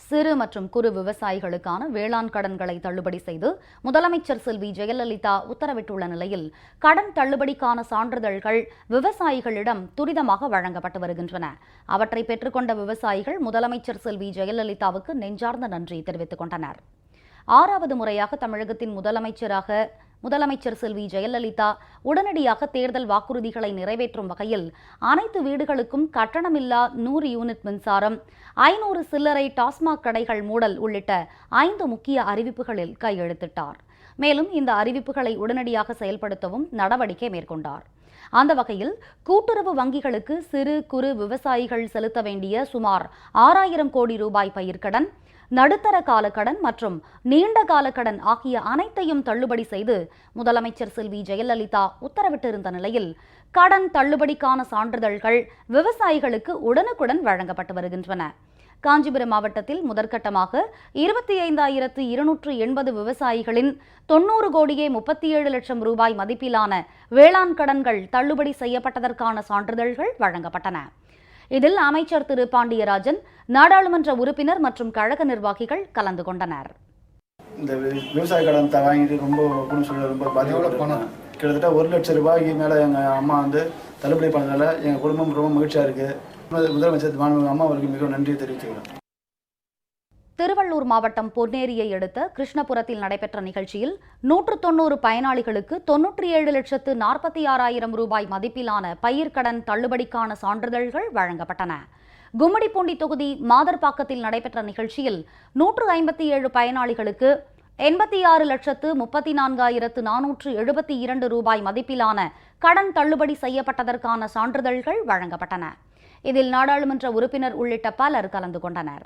சிறு மற்றும் குறு விவசாயிகளுக்கான வேளாண் கடன்களை தள்ளுபடி செய்து முதலமைச்சர் செல்வி ஜெயலலிதா உத்தரவிட்டுள்ள நிலையில் கடன் தள்ளுபடிக்கான சான்றிதழ்கள் விவசாயிகளிடம் துரிதமாக வழங்கப்பட்டு வருகின்றன. அவற்றை பெற்றுக்கொண்ட விவசாயிகள் முதலமைச்சர் செல்வி ஜெயலலிதாவுக்கு நெஞ்சார்ந்த நன்றி தெரிவித்துக் கொண்டனர். 6வது முறையாக தமிழகத்தின் முதலமைச்சர் செல்வி ஜெயலலிதா உடனடியாக தேர்தல் வாக்குறுதிகளை நிறைவேற்றும் வகையில் அனைத்து வீடுகளுக்கும் கட்டணமில்லா 100 யூனிட் மின்சாரம், 500 சில்லறை டாஸ்மாக் கடைகள் மூடல் உள்ளிட்ட 5 முக்கிய அறிவிப்புகளில் கையெழுத்திட்டார். மேலும் இந்த அறிவிப்புகளை உடனடியாக செயல்படுத்தவும் நடவடிக்கை மேற்கொண்டார். அந்த வகையில் கூட்டுறவு வங்கிகளுக்கு சிறு குறு விவசாயிகள் செலுத்த வேண்டிய சுமார் 6000 கோடி ரூபாய் பயிர்க்கடன், நடுத்தர காலக்கடன் மற்றும் நீண்ட காலக்கடன் ஆகிய அனைத்தையும் தள்ளுபடி செய்து முதலமைச்சர் செல்வி ஜெயலலிதா உத்தரவிட்டிருந்த நிலையில் கடன் தள்ளுபடிக்கான சான்றிதழ்கள் விவசாயிகளுக்கு உடனுக்குடன் வழங்கப்பட்டு வருகின்றன. காஞ்சிபுரம் மாவட்டத்தில் முதற்கட்டமாக 25,280 விவசாயிகளின் 90 கோடியே 37 லட்சம் ரூபாய் மதிப்பிலான வேளாண் கடன்கள் தள்ளுபடி செய்யப்பட்டதற்கான சான்றிதழ்கள் வழங்கப்பட்டன. இதில் அமைச்சர் திரு பாண்டியராஜன், நாடாளுமன்ற உறுப்பினர் மற்றும் கழக நிர்வாகிகள் கலந்து கொண்டனர். இந்த விவசாய கடன் வாங்கிட்டு ரொம்ப பாதிக்கப்பட்டிருக்கோம். கிட்டத்தட்ட 1 லட்சம் ரூபாய்க்கு மேலே எங்கள் அம்மா தள்ளுபடி பண்ணதால எங்கள் குடும்பம் ரொம்ப மகிழ்ச்சியாக இருக்குது. முதலமைச்சர் அம்மா அவருக்கு மிகவும் நன்றி தெரிவித்துக்கிறேன். திருவள்ளூர் மாவட்டம் பொன்னேரியை அடுத்த கிருஷ்ணபுரத்தில் நடைபெற்ற நிகழ்ச்சியில் 190 பயனாளிகளுக்கு 97,46,000 ரூபாய் மதிப்பிலான பயிர்க்கடன் தள்ளுபடிக்கான சான்றிதழ்கள் வழங்கப்பட்டன. கும்மிடிப்பூண்டி தொகுதி மாதர்பாக்கத்தில் நடைபெற்ற நிகழ்ச்சியில் 157 பயனாளிகளுக்கு 86,34,472 ரூபாய் மதிப்பிலான கடன் தள்ளுபடி செய்யப்பட்டதற்கான சான்றிதழ்கள் வழங்கப்பட்டன. இதில் நாடாளுமன்ற உறுப்பினர் உள்ளிட்ட பலர் கலந்து கொண்டனர்.